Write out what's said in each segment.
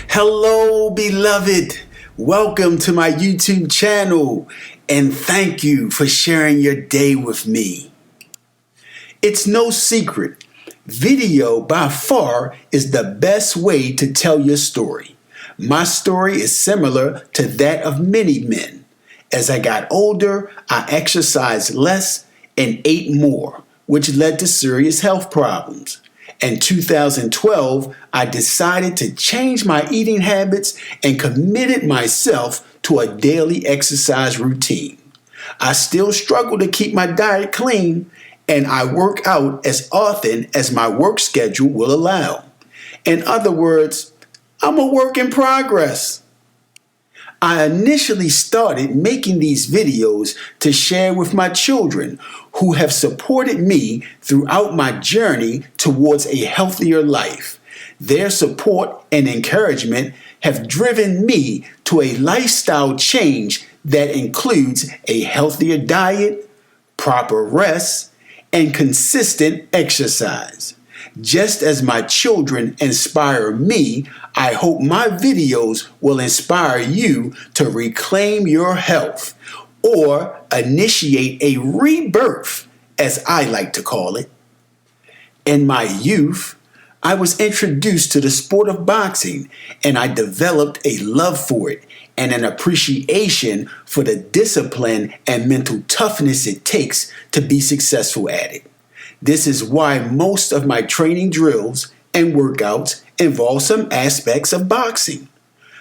Hello, beloved. Welcome to my YouTube channel, and thank you for sharing your day with me. It's no secret, video by far is the best way to tell your story. My story is similar to that of many men. As I got older, I exercised less and ate more, which led to serious health problems. In 2012, I decided to change my eating habits and committed myself to a daily exercise routine. I still struggle to keep my diet clean, and I work out as often as my work schedule will allow. In other words, I'm a work in progress. I initially started making these videos to share with my children who have supported me throughout my journey towards a healthier life. Their support and encouragement have driven me to a lifestyle change that includes a healthier diet, proper rest, and consistent exercise. Just as my children inspire me, I hope my videos will inspire you to reclaim your health or initiate a rebirth, as I like to call it. In my youth, I was introduced to the sport of boxing, and I developed a love for it and an appreciation for the discipline and mental toughness it takes to be successful at it. This is why most of my training drills and workouts involve some aspects of boxing.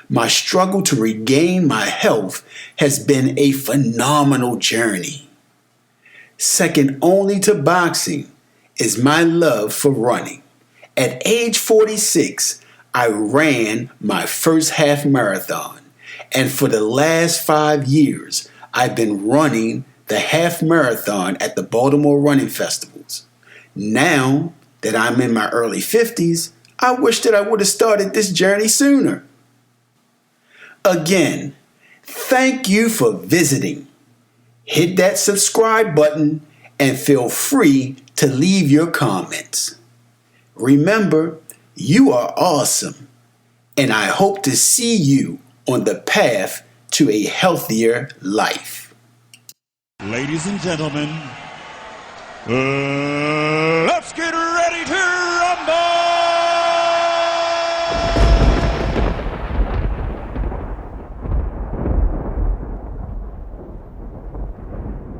My struggle to regain my health has been a phenomenal journey. Second only to boxing is my love for running. At age 46, I ran my first half marathon, and for the last 5 years, I've been running the half marathon at the Baltimore Running Festivals. Now that I'm in my early 50s, I wish that I would have started this journey sooner. Again, thank you for visiting. Hit that subscribe button and feel free to leave your comments. Remember, you are awesome, and I hope to see you on the path to a healthier life. Ladies and gentlemen, let's get